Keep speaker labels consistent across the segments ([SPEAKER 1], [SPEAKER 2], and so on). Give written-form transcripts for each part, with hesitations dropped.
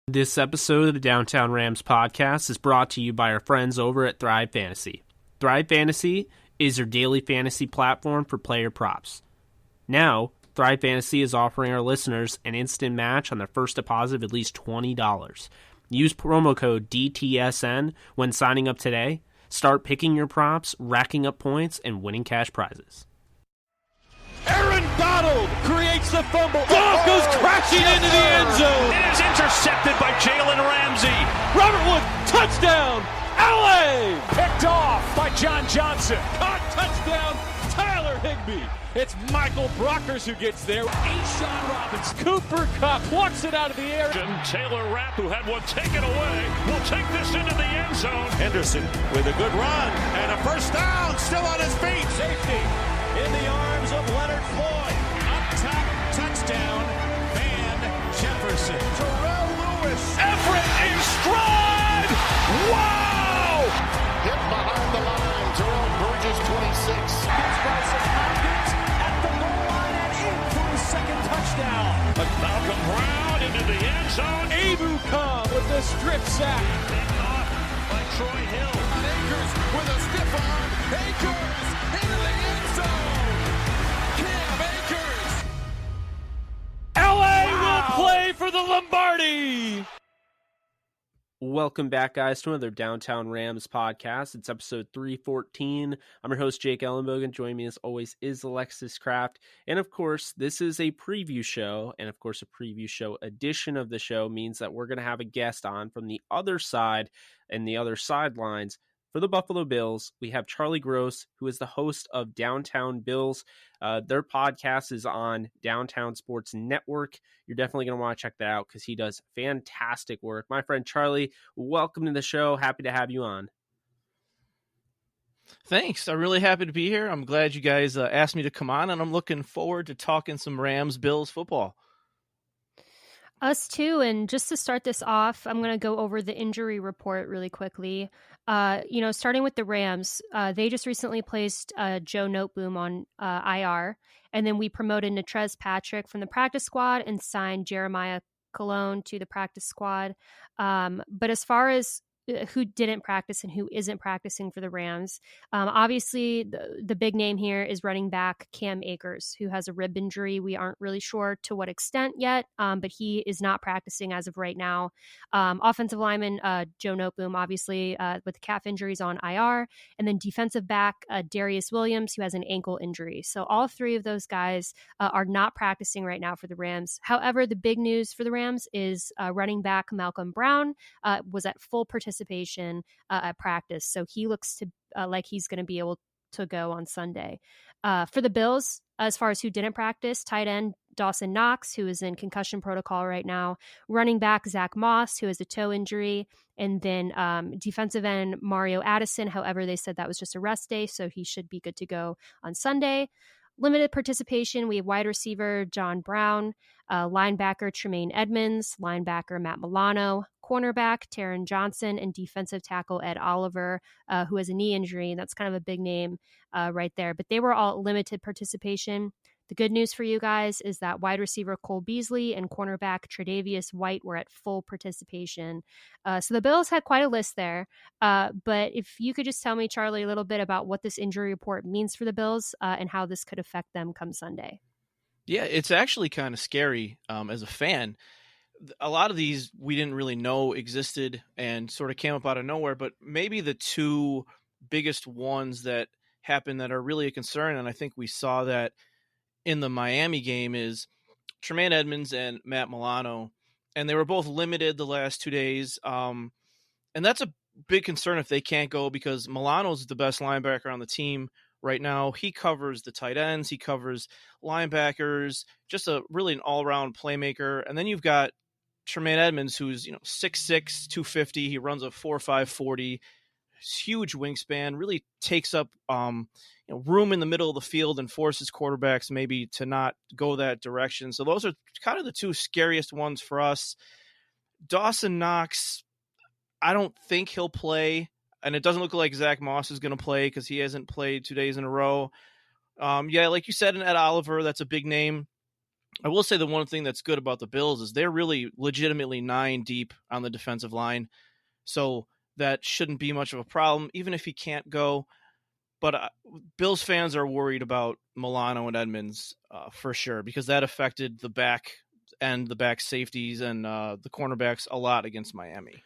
[SPEAKER 1] This episode of the Downtown Rams podcast is brought to you by our friends over at Thrive Fantasy. Thrive Fantasy is your daily fantasy platform for player props. Now, Thrive Fantasy is offering our listeners an instant match on their first deposit of at least $20. Use promo code DTSN when signing up today. Start picking your props, racking up points, and winning cash prizes.
[SPEAKER 2] Aaron Donald creates the fumble. Goff goes crashing into the end zone.
[SPEAKER 3] It is intercepted by Jalen Ramsey.
[SPEAKER 2] Robert Wood, touchdown, LA!
[SPEAKER 3] Picked off by John Johnson.
[SPEAKER 2] Caught, touchdown, Tyler Higbee. It's Michael Brockers who gets there. A'Shawn Robinson. Cooper Kupp plucks it out of the air.
[SPEAKER 3] Taylor Rapp, who had one taken away, will take this into the end zone.
[SPEAKER 2] Henderson with a good run and a first down, still on his feet. Safety in the arms of Leonard Floyd. Up top, touchdown, Van Jefferson. Terrell Lewis.
[SPEAKER 3] Everett in stride. Wow!
[SPEAKER 4] Hit behind the line. Terrell Burgess, 26.
[SPEAKER 2] Gets Bryson Hopkins at the goal line and in for his second touchdown.
[SPEAKER 3] Malcolm Brown into the end zone.
[SPEAKER 2] Abu Khan with the strip sack.
[SPEAKER 3] Picked off by Troy Hill.
[SPEAKER 4] Akers with a stiff arm. Akers into the end zone. Cam Akers.
[SPEAKER 2] LA will play for the Lombardi.
[SPEAKER 1] Welcome back, guys, to another Downtown Rams podcast. It's episode 314. I'm your host, Jake Ellenbogen. Joining me, as always, is Alexis Kraft. And, of course, this is a preview show. And, of course, a preview show edition of the show means that we're going to have a guest on from the other side and the other sidelines. For the Buffalo Bills, we have Charlie Gross, who is the host of Downtown Bills. Their podcast is on Downtown Sports Network. You're definitely going to want to check that out because he does fantastic work. My friend Charlie, welcome to the show. Happy to have you on.
[SPEAKER 5] Thanks. I'm really happy to be here. I'm glad you guys asked me to come on, and I'm looking forward to talking some Rams-Bills football.
[SPEAKER 6] Us too, and just to start this off, I'm going to go over the injury report really quickly. Starting with the Rams, they just recently placed Joe Noteboom on IR, and then we promoted Natrez Patrick from the practice squad and signed Jeremiah Colon to the practice squad. But as far as who didn't practice and who isn't practicing for the Rams. Obviously, the big name here is running back Cam Akers, who has a rib injury. We aren't really sure to what extent yet, but he is not practicing as of right now. Offensive lineman Joe Noteboom, obviously, with calf injuries on IR. And then defensive back Darius Williams, who has an ankle injury. So all three of those guys are not practicing right now for the Rams. However, the big news for the Rams is running back Malcolm Brown was at full participation at practice. So he looks to like he's going to be able to go on Sunday. For the Bills, as far as who didn't practice, tight end Dawson Knox, who is in concussion protocol right now, running back Zach Moss, who has a toe injury, and then defensive end Mario Addison. However, they said that was just a rest day, so he should be good to go on Sunday. Limited participation, we have wide receiver John Brown, linebacker Tremaine Edmonds, linebacker Matt Milano, cornerback Taron Johnson, and defensive tackle Ed Oliver, who has a knee injury, and that's kind of a big name right there. But they were all limited participation. The good news for you guys is that wide receiver Cole Beasley and cornerback Tre'Davious White were at full participation. So the Bills had quite a list there. But if you could just tell me, Charlie, a little bit about what this injury report means for the Bills and how this could affect them come Sunday.
[SPEAKER 5] Yeah, it's actually kind of scary as a fan. A lot of these we didn't really know existed and sort of came up out of nowhere, but maybe the two biggest ones that happened that are really a concern, and I think we saw that in the Miami game, is Tremaine Edmonds and Matt Milano, and they were both limited the last 2 days. And that's a big concern if they can't go, because Milano's the best linebacker on the team right now. He covers the tight ends, he covers linebackers, just really an all-around playmaker. And then you've got Tremaine Edmonds, who's 6'6", 250. He runs a 4.5 40. Huge wingspan, really takes up room in the middle of the field and forces quarterbacks maybe to not go that direction. So those are kind of the two scariest ones for us. Dawson Knox, I don't think he'll play, and it doesn't look like Zach Moss is going to play because he hasn't played 2 days in a row. Like you said, in Ed Oliver, that's a big name. I will say the one thing that's good about the Bills is they're really legitimately 9 deep on the defensive line. So that shouldn't be much of a problem, even if he can't go. But Bills fans are worried about Milano and Edmonds for sure, because that affected the back and the back safeties and the cornerbacks a lot against Miami.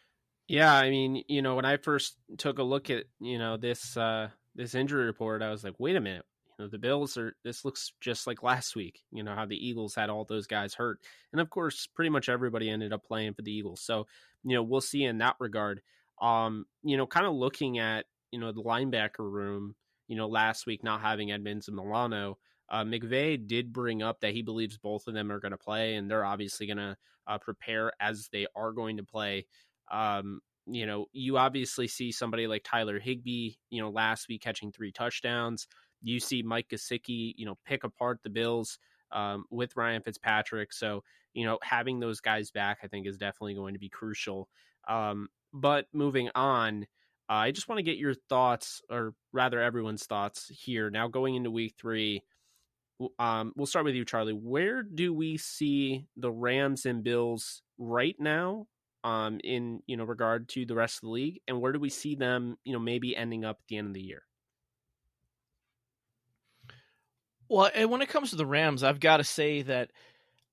[SPEAKER 1] Yeah, I mean, when I first took a look at, this injury report, I was like, wait a minute. The Bills this looks just like last week, how the Eagles had all those guys hurt. And of course, pretty much everybody ended up playing for the Eagles. So, we'll see in that regard. Kind of looking at, the linebacker room, last week not having Edmonds and Milano, McVay did bring up that he believes both of them are going to play, and they're obviously going to prepare as they are going to play. You obviously see somebody like Tyler Higbee, last week catching 3 touchdowns. You see Mike Gesicki, pick apart the Bills with Ryan Fitzpatrick. So, having those guys back, I think, is definitely going to be crucial. But moving on, I just want to get your thoughts, or rather everyone's thoughts here. Now going into week 3, we'll start with you, Charlie. Where do we see the Rams and Bills right now in regard to the rest of the league, and where do we see them maybe ending up at the end of the year?
[SPEAKER 5] Well, and when it comes to the Rams, I've got to say that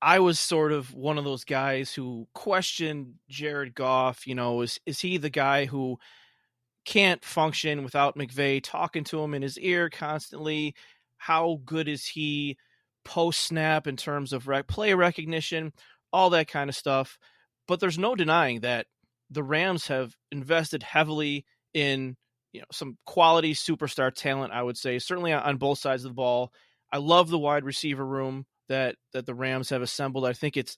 [SPEAKER 5] I was sort of one of those guys who questioned Jared Goff. Is he the guy who can't function without McVay talking to him in his ear constantly? How good is he post snap in terms of play recognition, all that kind of stuff? But there's no denying that the Rams have invested heavily in some quality superstar talent, I would say, certainly on both sides of the ball. I love the wide receiver room that the Rams have assembled. I think it's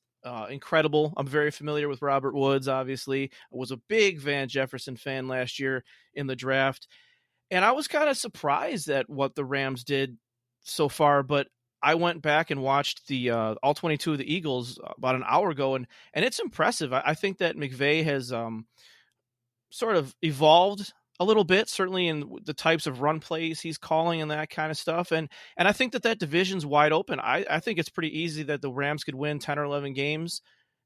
[SPEAKER 5] incredible. I'm very familiar with Robert Woods, obviously. I was a big Van Jefferson fan last year in the draft. And I was kind of surprised at what the Rams did so far, but I went back and watched the all 22 of the Eagles about an hour ago, and it's impressive. I think that McVay has sort of evolved a little bit, certainly in the types of run plays he's calling and that kind of stuff. And I think that division's wide open. I think it's pretty easy that the Rams could win 10 or 11 games.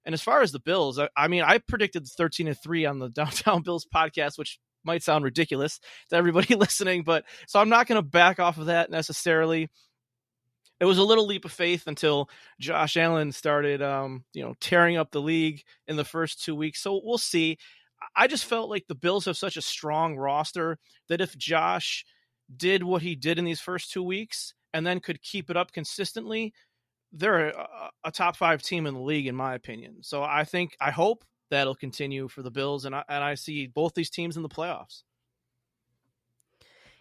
[SPEAKER 5] And as far as the Bills, I mean, I predicted 13-3 on the Downtown Bills podcast, which might sound ridiculous to everybody listening, but so I'm not going to back off of that necessarily. It was a little leap of faith until Josh Allen started, tearing up the league in the first 2 weeks. So we'll see. I just felt like the Bills have such a strong roster that if Josh did what he did in these first 2 weeks and then could keep it up consistently, they're a top 5 team in the league, in my opinion. So I hope that'll continue for the Bills, and I see both these teams in the playoffs.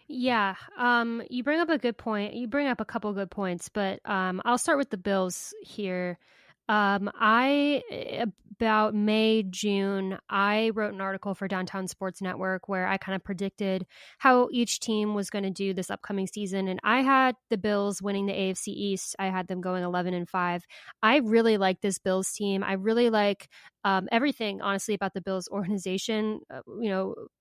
[SPEAKER 6] Yeah, you bring up a good point. You bring up a couple good points, but I'll start with the Bills here. About May, June, I wrote an article for Downtown Sports Network where I kind of predicted how each team was going to do this upcoming season. And I had the Bills winning the AFC East. I had them going 11-5. I really like this Bills team. I really like everything, honestly, about the Bills organization.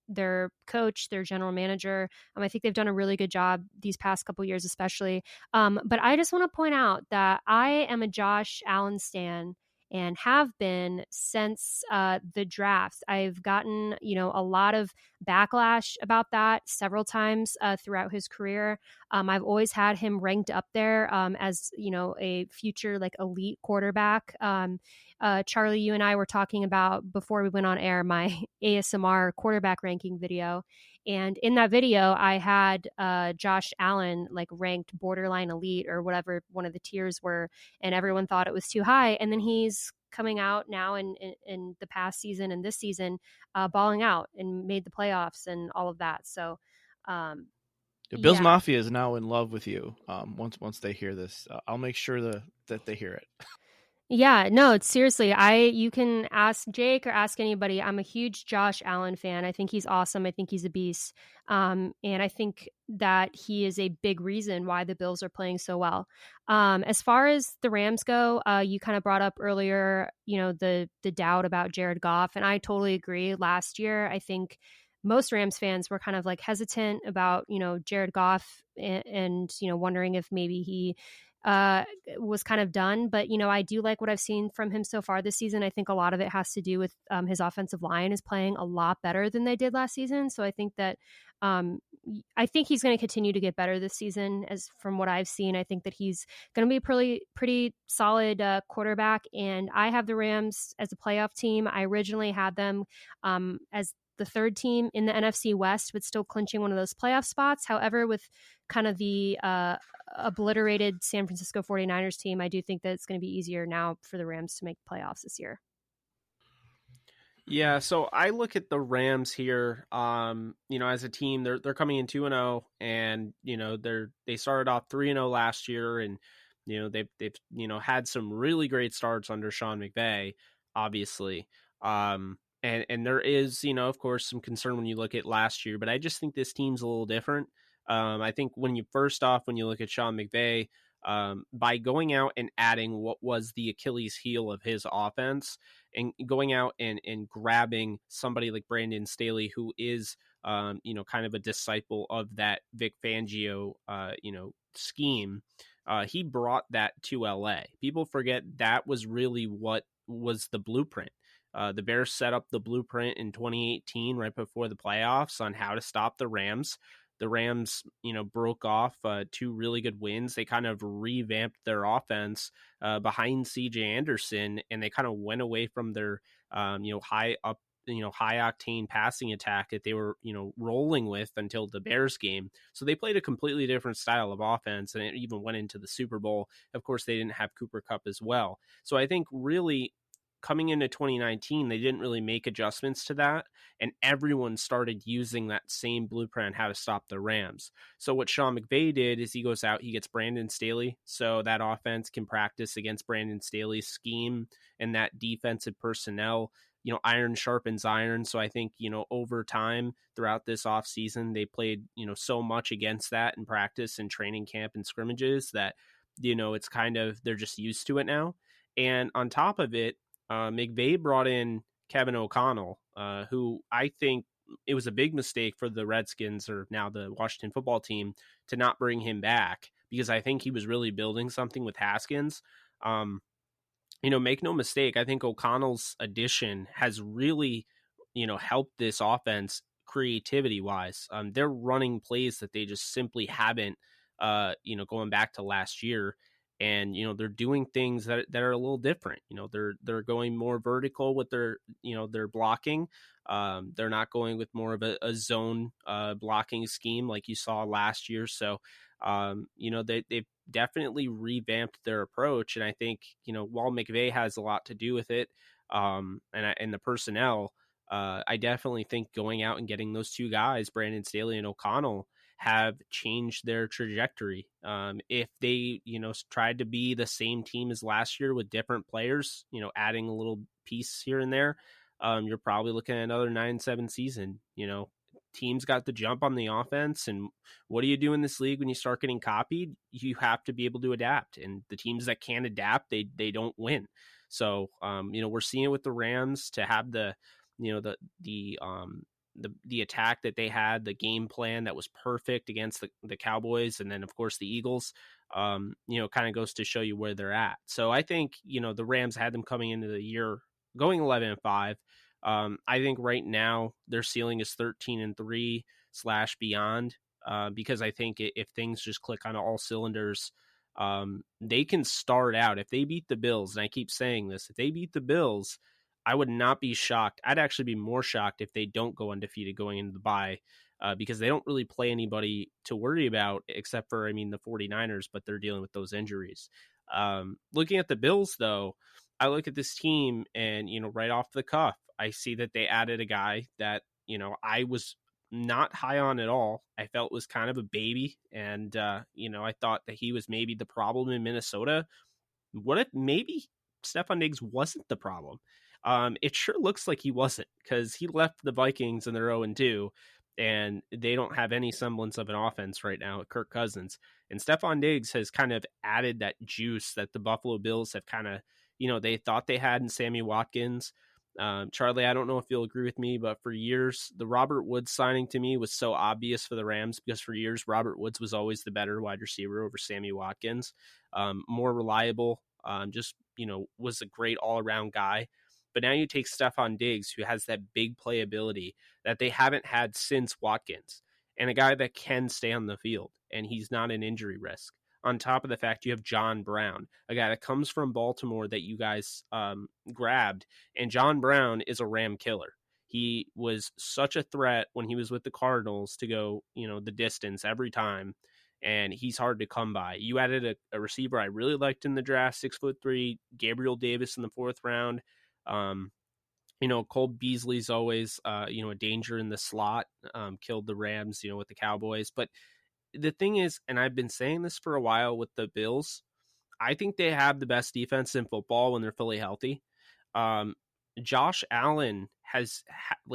[SPEAKER 6] Their coach, their general manager. I think they've done a really good job these past couple years, especially. But I just want to point out that I am a Josh Allen stan and have been since the drafts. I've gotten, a lot of backlash about that several times throughout his career. I've always had him ranked up there as, a future elite quarterback. Charlie, you and I were talking about before we went on air my ASMR quarterback ranking video. And in that video, I had Josh Allen ranked borderline elite or whatever one of the tiers were, and everyone thought it was too high. And then he's coming out now in the past season and this season, balling out and made the playoffs and all of that. So,
[SPEAKER 5] Bills Mafia is now in love with you. Once they hear this, I'll make sure that they hear it.
[SPEAKER 6] Yeah, no, it's seriously, you can ask Jake or ask anybody. I'm a huge Josh Allen fan. I think he's awesome. I think he's a beast. And I think that he is a big reason why the Bills are playing so well. As far as the Rams go, you kind of brought up earlier, the doubt about Jared Goff. And I totally agree. Last year, I think most Rams fans were kind of hesitant about, Jared Goff and wondering if maybe he was kind of done. But, I do like what I've seen from him so far this season. I think a lot of it has to do with his offensive line is playing a lot better than they did last season. So I think that I think he's going to continue to get better this season. As from what I've seen, I think that he's going to be a pretty solid quarterback. And I have the Rams as a playoff team. I originally had them as the third team in the NFC West, but still clinching one of those playoff spots. However, with kind of the obliterated San Francisco 49ers team, I do think that it's going to be easier now for the Rams to make playoffs this year.
[SPEAKER 1] Yeah, so I look at the Rams here, as a team, they're coming in 2-0, and they started off 3-0 last year, and they've had some really great starts under Sean McVay, obviously. And there is, of course, some concern when you look at last year, but I just think this team's a little different. I think when you look at Sean McVay, by going out and adding what was the Achilles heel of his offense and going out and grabbing somebody like Brandon Staley, who is, kind of a disciple of that Vic Fangio, scheme, he brought that to LA. People forget that was really what was the blueprint. The Bears set up the blueprint in 2018, right before the playoffs, on how to stop the Rams. The Rams, broke off 2 really good wins. They kind of revamped their offense behind CJ Anderson, and they kind of went away from their, high octane passing attack that they were, rolling with until the Bears game. So they played a completely different style of offense, and it even went into the Super Bowl. Of course, they didn't have Cooper Kupp as well. So I think really, coming into 2019, they didn't really make adjustments to that, and everyone started using that same blueprint on how to stop the Rams. So what Sean McVay did is he goes out, he gets Brandon Staley, so that offense can practice against Brandon Staley's scheme and that defensive personnel. Iron sharpens iron. So I think, over time throughout this offseason, they played, so much against that in practice and training camp and scrimmages that, it's kind of, they're just used to it now. And on top of it, McVay brought in Kevin O'Connell, who I think it was a big mistake for the Redskins, or now the Washington football team, to not bring him back, because I think he was really building something with Haskins. Make no mistake, I think O'Connell's addition has really, helped this offense creativity-wise. They're running plays that they just simply haven't, going back to last year. And, they're doing things that are a little different. They're going more vertical with their blocking. They're not going with more of a zone blocking scheme like you saw last year. So, they've definitely revamped their approach. And I think, while McVay has a lot to do with it, and the personnel, I definitely think going out and getting those 2 guys, Brandon Staley and O'Connell, have changed their trajectory. If they, tried to be the same team as last year with different players, adding a little piece here and there, you're probably looking at another 9-7 season. Teams got the jump on the offense, and what do you do in this league when you start getting copied? You have to be able to adapt, and the teams that can't adapt, they don't win. So, we're seeing it with the Rams to have the attack that they had, the game plan that was perfect against the Cowboys, and then of course the Eagles, kind of goes to show you where they're at. So I think, the Rams had them coming into the year going 11-5. I think right now their ceiling is 13-3 / beyond, because I think if things just click on all cylinders, they can start out, if they beat the Bills, and I keep saying this, if they beat the Bills, I would not be shocked. I'd actually be more shocked if they don't go undefeated going into the bye, because they don't really play anybody to worry about except for, the 49ers, but they're dealing with those injuries. Looking at the Bills, though, I look at this team and, right off the cuff, I see that they added a guy that, I was not high on at all. I felt was kind of a baby, and, I thought that he was maybe the problem in Minnesota. What if maybe Stefon Diggs wasn't the problem? It sure looks like he wasn't, because he left the Vikings and they're 0-2, and they don't have any semblance of an offense right now with Kirk Cousins. And Stefon Diggs has kind of added that juice that the Buffalo Bills have kind of, they thought they had in Sammy Watkins. Charlie, I don't know if you'll agree with me, but for years, the Robert Woods signing to me was so obvious for the Rams because for years, Robert Woods was always the better wide receiver over Sammy Watkins, more reliable, just, was a great all-around guy. But now you take Stephon Diggs, who has that big playability that they haven't had since Watkins, and a guy that can stay on the field, and he's not an injury risk. On top of the fact you have John Brown, a guy that comes from Baltimore that you guys grabbed, and John Brown is a Ram killer. He was such a threat when he was with the Cardinals to go, the distance every time, and he's hard to come by. You added a receiver I really liked in the draft, 6'3", Gabriel Davis in the 4th round. Cole Beasley's always, a danger in the slot, killed the Rams, with the Cowboys. But the thing is, and I've been saying this for a while with the Bills, I think they have the best defense in football when they're fully healthy. Josh Allen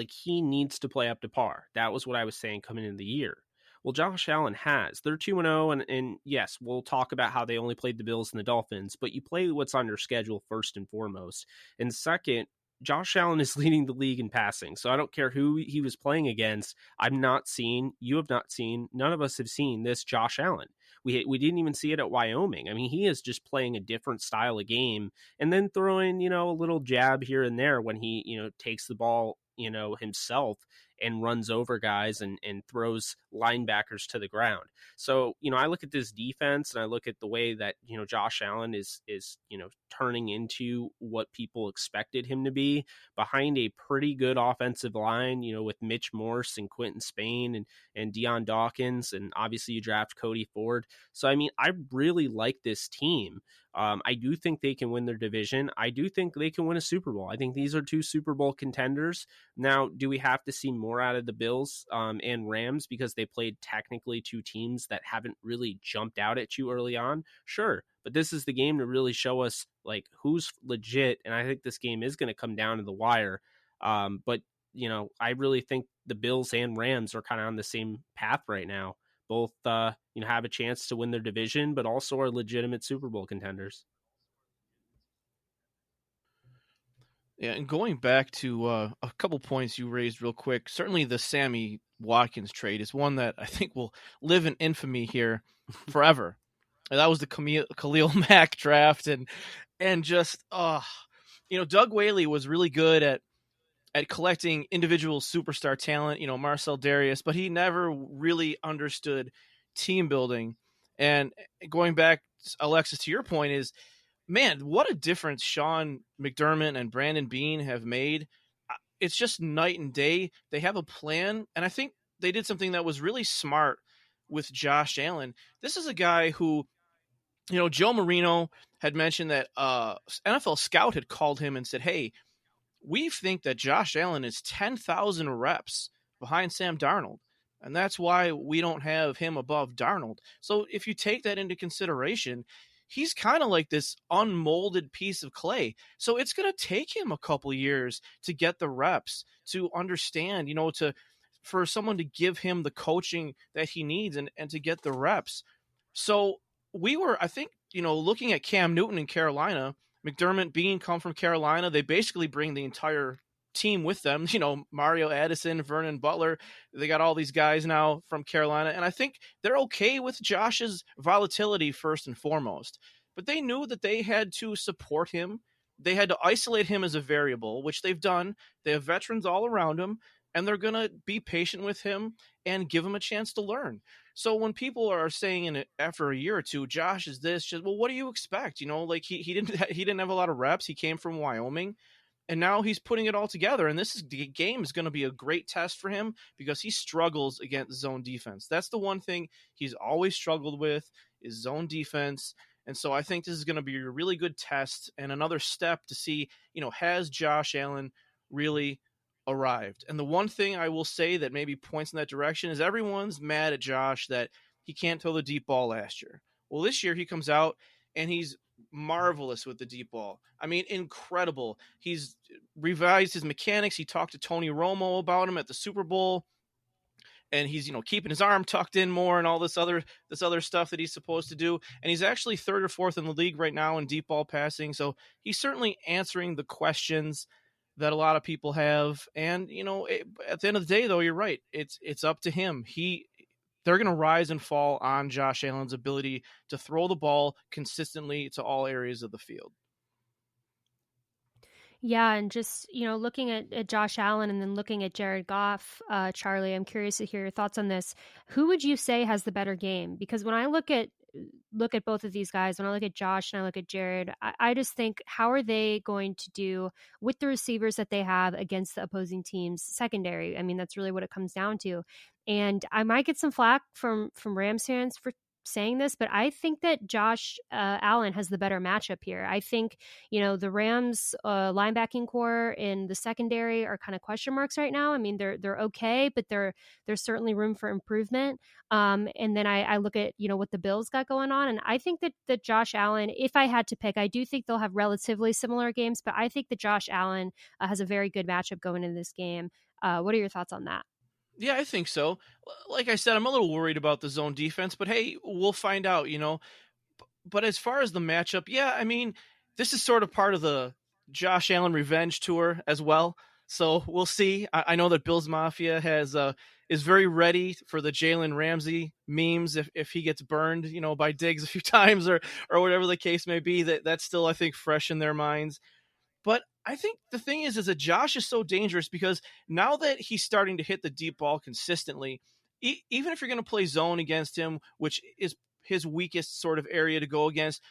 [SPEAKER 1] he needs to play up to par. That was what I was saying coming into the year. Well, Josh Allen has. They're 2-0, and yes, we'll talk about how they only played the Bills and the Dolphins, but you play what's on your schedule first and foremost. And second, Josh Allen is leading the league in passing, so I don't care who he was playing against. You have not seen, none of us have seen this Josh Allen. We didn't even see it at Wyoming. I mean, he is just playing a different style of game and then throwing, a little jab here and there when he, takes the ball, himself and runs over guys and throws linebackers to the ground. So, I look at this defense and I look at the way that, Josh Allen is, turning into what people expected him to be behind a pretty good offensive line, with Mitch Morse and Quentin Spain and Deion Dawkins. And obviously you draft Cody Ford. So, I mean, I really like this team. I do think they can win their division. I do think they can win a Super Bowl. I think these are 2 Super Bowl contenders. Now, do we have to see more out of the Bills and Rams because they played technically 2 teams that haven't really jumped out at you early on? Sure. But this is the game to really show us who's legit. And I think this game is going to come down to the wire. But I really think the Bills and Rams are kind of on the same path right now. Both, have a chance to win their division, but also are legitimate Super Bowl contenders.
[SPEAKER 5] Yeah, and going back to a couple points you raised real quick, certainly the Sammy Watkins trade is one that I think will live in infamy here forever. And that was the Khalil Mack draft, and just Doug Whaley was really good at collecting individual superstar talent, Marcel Darius, but he never really understood team building. And going back, Alexis, to your point is, man, what a difference Sean McDermott and Brandon Beane have made. It's just night and day. They have a plan, and I think they did something that was really smart with Josh Allen. This is a guy who, Joe Marino had mentioned that NFL Scout had called him and said, hey, we think that Josh Allen is 10,000 reps behind Sam Darnold, and that's why we don't have him above Darnold. So if you take that into consideration, he's kind of like this unmolded piece of clay. So it's going to take him a couple years to get the reps, to understand, for someone to give him the coaching that he needs and to get the reps. So we were, I think, looking at Cam Newton in Carolina, McDermott, Beane come from Carolina. They basically bring the entire team with them. Mario Addison, Vernon Butler. They got all these guys now from Carolina. And I think they're okay with Josh's volatility first and foremost. But they knew that they had to support him. They had to isolate him as a variable, which they've done. They have veterans all around him, and they're going to be patient with him and give him a chance to learn. So when people are saying after a year or two, Josh is this, well, what do you expect? He didn't have a lot of reps. He came from Wyoming, and now he's putting it all together. And the game is going to be a great test for him because he struggles against zone defense. That's the one thing he's always struggled with is zone defense. And so I think this is going to be a really good test and another step to see, has Josh Allen really arrived? And the one thing I will say that maybe points in that direction is everyone's mad at Josh that he can't throw the deep ball last year. Well, this year he comes out and he's marvelous with the deep ball. I mean, incredible. He's revised his mechanics. He talked to Tony Romo about him at the Super Bowl, and he's, keeping his arm tucked in more and all this other stuff that he's supposed to do. And he's actually 3rd or 4th in the league right now in deep ball passing. So he's certainly answering the questions that a lot of people have. And, at the end of the day, though, you're right. It's up to him. They're going to rise and fall on Josh Allen's ability to throw the ball consistently to all areas of the field.
[SPEAKER 6] Yeah, and just, looking at Josh Allen and then looking at Jared Goff, Charlie, I'm curious to hear your thoughts on this. Who would you say has the better game? Because when I look at both of these guys, when I look at Josh and I look at Jared, I just think, how are they going to do with the receivers that they have against the opposing team's secondary? I mean, that's really what it comes down to. And I might get some flack from Rams fans for saying this, but I think that Josh Allen has the better matchup here. I think, the Rams linebacking core in the secondary are kind of question marks right now. I mean, they're okay, but there's certainly room for improvement. And then I look at, what the Bills got going on, and I think that Josh Allen, if I had to pick, I do think they'll have relatively similar games, but I think that Josh Allen has a very good matchup going in this game. What are your thoughts on that?
[SPEAKER 5] Yeah, I think so. Like I said, I'm a little worried about the zone defense, but hey, we'll find out, But as far as the matchup, yeah, I mean, this is sort of part of the Josh Allen revenge tour as well. So we'll see. I know that Bills Mafia is very ready for the Jalen Ramsey memes if he gets burned, by Diggs a few times or whatever the case may be. That's still, I think, fresh in their minds. But I think the thing is that Josh is so dangerous because now that he's starting to hit the deep ball consistently, even if you're going to play zone against him, which is his weakest sort of area to go against,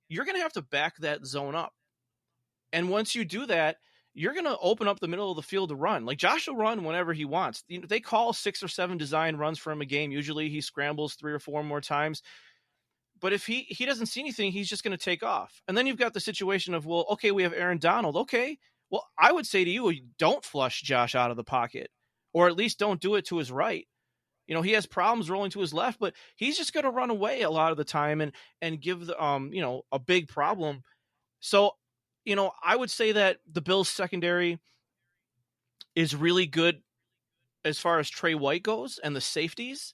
[SPEAKER 5] you're going to have to back that zone up. And once you do that, you're going to open up the middle of the field to run. Like, Josh will run whenever he wants. They call 6 or 7 design runs for him a game. Usually he scrambles 3 or 4 more times. But if he doesn't see anything, he's just going to take off. And then you've got the situation of, well, okay, we have Aaron Donald. Okay, well, I would say to you, don't flush Josh out of the pocket, or at least don't do it to his right. He has problems rolling to his left, but he's just going to run away a lot of the time and give the a big problem. So, I would say that the Bills secondary is really good as far as Trey White goes and the safeties.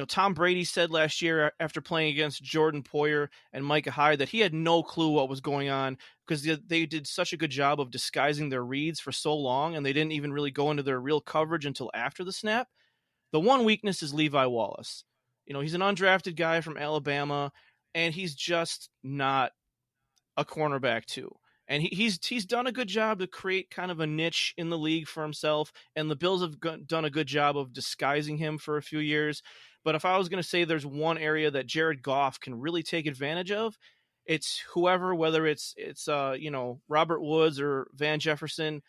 [SPEAKER 5] Tom Brady said last year after playing against Jordan Poyer and Micah Hyde that he had no clue what was going on because they did such a good job of disguising their reads for so long, and they didn't even really go into their real coverage until after the snap. The one weakness is Levi Wallace. He's an undrafted guy from Alabama, and he's just not a cornerback too. And he's done a good job to create kind of a niche in the league for himself, and the Bills have done a good job of disguising him for a few years. But if I was going to say there's one area that Jared Goff can really take advantage of, it's whoever, whether it's Robert Woods or Van Jefferson,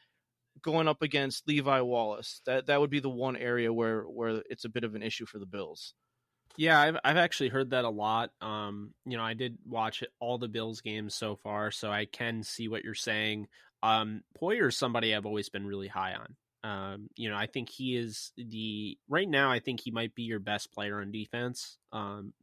[SPEAKER 5] going up against Levi Wallace. That would be the one area where it's a bit of an issue for the Bills.
[SPEAKER 1] Yeah, I've actually heard that a lot. I did watch all the Bills games so far, so I can see what you're saying. Poyer is somebody I've always been really high on. I think he is right now, I think he might be your best player on defense.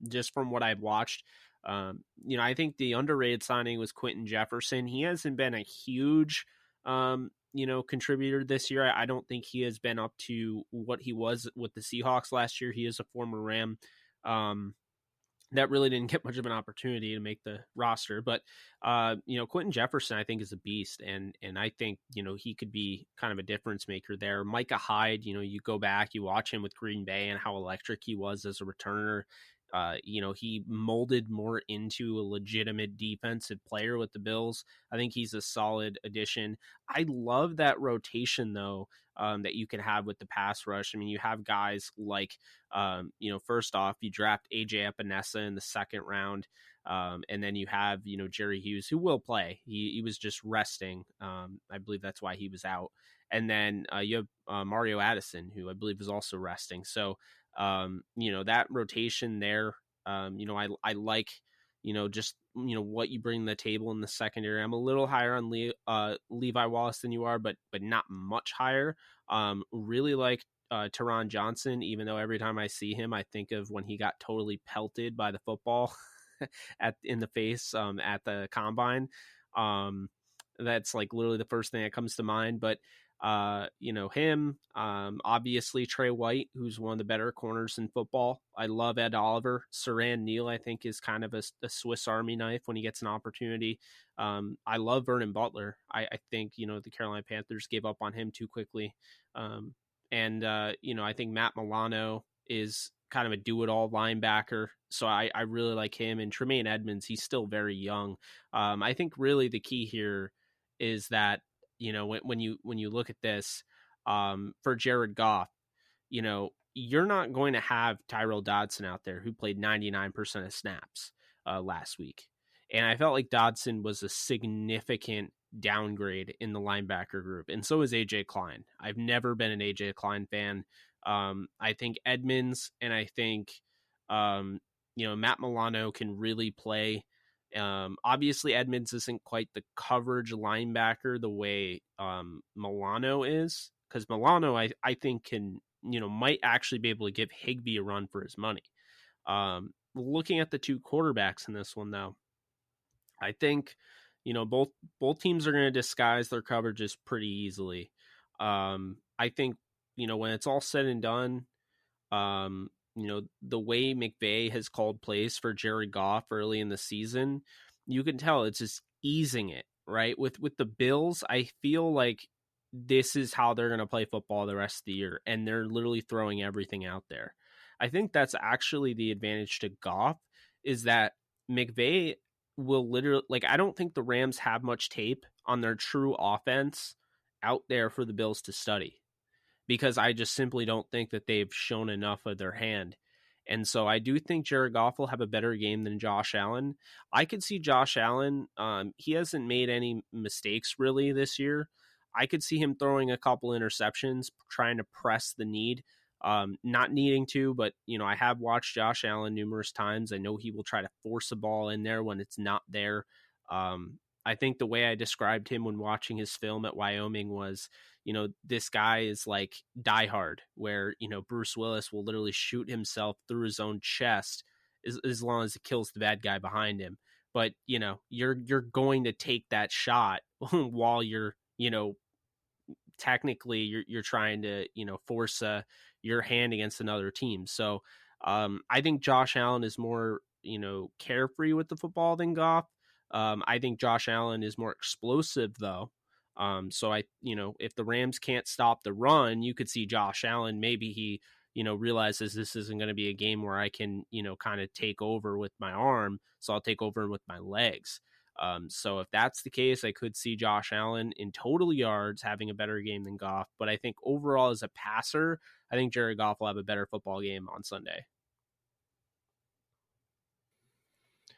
[SPEAKER 1] Just from what I've watched. I think the underrated signing was Quentin Jefferson. He hasn't been a huge, contributor this year. I don't think he has been up to what he was with the Seahawks last year. He is a former Ram. That really didn't get much of an opportunity to make the roster, but Quentin Jefferson, I think, is a beast, and I think he could be kind of a difference maker there. Micah Hyde, you go back, you watch him with Green Bay and how electric he was as a returner. He molded more into a legitimate defensive player with the Bills. I think he's a solid addition. I love that rotation, though, that you can have with the pass rush. I mean, you have guys like, first off, you draft AJ Epinesa in the second round. And then you have, Jerry Hughes, who will play. He was just resting. I believe that's why he was out. And then you have Mario Addison, who I believe is also resting. So, that rotation there, I like, just, what you bring to the table in the secondary. I'm a little higher on Levi Wallace than you are, but not much higher. Really like Teron Johnson, even though every time I see him, I think of when he got totally pelted by the football in the face at the combine. That's like literally the first thing that comes to mind. But Him, obviously Trey White, who's one of the better corners in football. I love Ed Oliver. Saran Neal, I think, is kind of a Swiss Army knife when he gets an opportunity. I love Vernon Butler. I think, the Carolina Panthers gave up on him too quickly. I think Matt Milano is kind of a do-it-all linebacker, so I really like him. And Tremaine Edmonds, he's still very young. I think really the key here is that, when you look at this, for Jared Goff, you're not going to have Tyrell Dodson out there, who played 99% of snaps last week. And I felt like Dodson was a significant downgrade in the linebacker group. And so is AJ Klein. I've never been an AJ Klein fan. I think Edmonds and I think, Matt Milano can really play. Obviously Edmonds isn't quite the coverage linebacker the way Milano is, because Milano I think can, might actually be able to give Higbee a run for his money. Looking at the two quarterbacks in this one, though, I think, both teams are going to disguise their coverages pretty easily. I think, when it's all said and done, the way McVay has called plays for Jared Goff early in the season, you can tell it's just easing it, right? With the Bills, I feel like this is how they're going to play football the rest of the year, and they're literally throwing everything out there. I think that's actually the advantage to Goff, is that McVay will literally, I don't think the Rams have much tape on their true offense out there for the Bills to study, because I just simply don't think that they've shown enough of their hand. And so I do think Jared Goff will have a better game than Josh Allen. I could see Josh Allen, he hasn't made any mistakes really this year. I could see him throwing a couple interceptions, trying to press the need. Not needing to, but I have watched Josh Allen numerous times. I know he will try to force a ball in there when it's not there. I think the way I described him when watching his film at Wyoming was, this guy is like Die Hard, where, Bruce Willis will literally shoot himself through his own chest as long as it kills the bad guy behind him. But, you're going to take that shot while you're, technically you're trying to, force your hand against another team. So I think Josh Allen is more, carefree with the football than Goff. I think Josh Allen is more explosive though. So if the Rams can't stop the run, you could see Josh Allen, maybe he, realizes this isn't going to be a game where I can, kind of take over with my arm. So I'll take over with my legs. So if that's the case, I could see Josh Allen in total yards having a better game than Goff. But I think overall as a passer, I think Jared Goff will have a better football game on Sunday.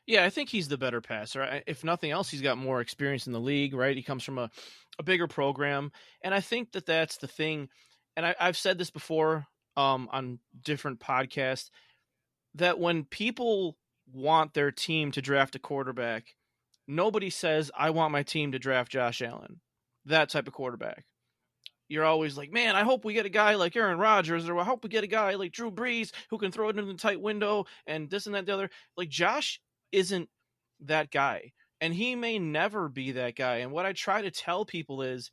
[SPEAKER 5] Yeah, I think he's the better passer. If nothing else, he's got more experience in the league, right? He comes from a bigger program. And I think that that's the thing. And I've said this before on different podcasts, that when people want their team to draft a quarterback, nobody says, I want my team to draft Josh Allen, that type of quarterback. You're always like, man, I hope we get a guy like Aaron Rodgers, or I hope we get a guy like Drew Brees who can throw it in the tight window and this and that, the other. Like, Josh isn't that guy, and he may never be that guy. And what I try to tell people is,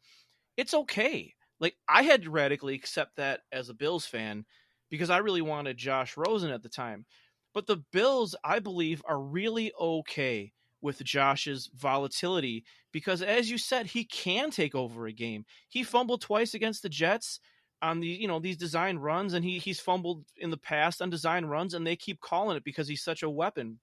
[SPEAKER 5] it's okay. Like, I had to radically accept that as a Bills fan because I really wanted Josh Rosen at the time. But the Bills, I believe, are really okay with Josh's volatility because, as you said, he can take over a game. He fumbled twice against the Jets on these design runs, and he's fumbled in the past on design runs, and they keep calling it because he's such a weapon.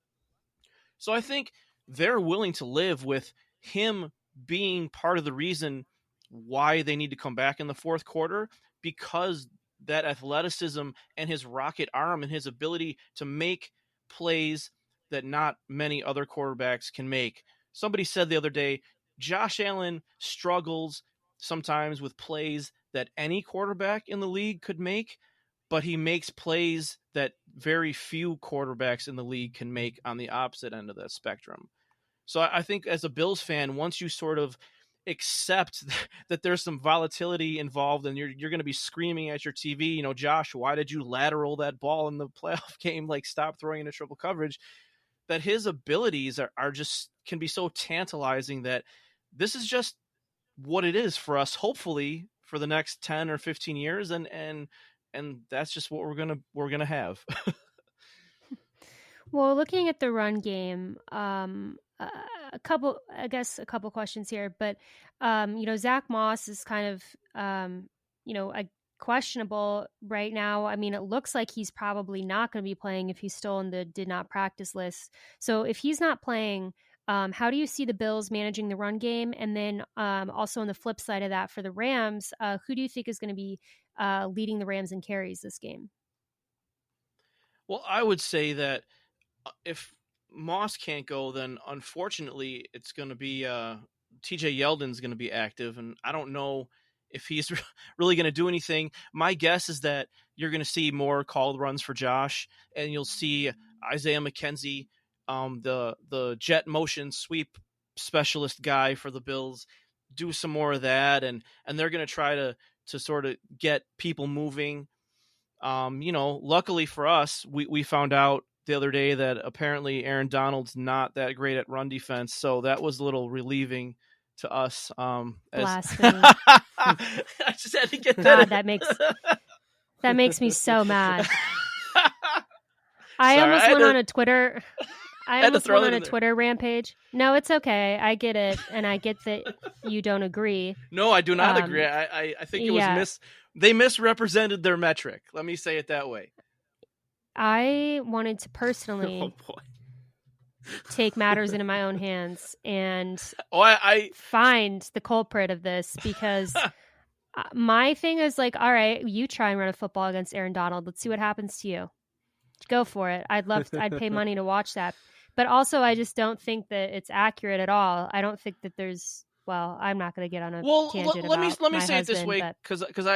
[SPEAKER 5] So I think they're willing to live with him being part of the reason why they need to come back in the fourth quarter, because that athleticism and his rocket arm and his ability to make plays that not many other quarterbacks can make. Somebody said the other day, Josh Allen struggles sometimes with plays that any quarterback in the league could make, but he makes plays that very few quarterbacks in the league can make on the opposite end of that spectrum. So I think as a Bills fan, once you sort of accept that there's some volatility involved and you're going to be screaming at your TV, Josh, why did you lateral that ball in the playoff game? Like, stop throwing into triple coverage. That his abilities are just can be so tantalizing that this is just what it is for us, hopefully, for the next 10 or 15 years, and that's just what we're gonna have.
[SPEAKER 6] Well, looking at the run game, a couple questions here, but Zach Moss is kind of questionable right now. I mean, it looks like he's probably not going to be playing if he's still in the did not practice list. So if he's not playing, how do you see the Bills managing the run game? And then also on the flip side of that, for the Rams, who do you think is going to be leading the Rams in carries this game?
[SPEAKER 5] Well, I would say that if Moss can't go, then unfortunately it's going to be TJ Yeldon's going to be active, and I don't know if he's really going to do anything. My guess is that you're going to see more called runs for Josh, and you'll see Isaiah McKenzie, the jet motion sweep specialist guy for the Bills, do some more of that, and they're going to try to sort of get people moving. Luckily for us, we found out the other day that apparently Aaron Donald's not that great at run defense, so that was a little relieving to us.
[SPEAKER 6] Blasphemy.
[SPEAKER 5] I just had to get that.
[SPEAKER 6] God, that makes me so mad. I almost went on a Twitter. I almost went on a Twitter rampage. No, it's okay. I get it, and I get that you don't agree.
[SPEAKER 5] No, I do not agree. I think it was they misrepresented their metric. Let me say it that way.
[SPEAKER 6] I wanted to personally take matters into my own hands and
[SPEAKER 5] I
[SPEAKER 6] find the culprit of this, because my thing is like, all right, you try and run a football against Aaron Donald. Let's see what happens to you. Go for it. I'd pay money to watch that. But also, I just don't think that it's accurate at all. I don't think that there's, I'm not going to get on a tangent
[SPEAKER 5] let me say
[SPEAKER 6] husband,
[SPEAKER 5] it this way, because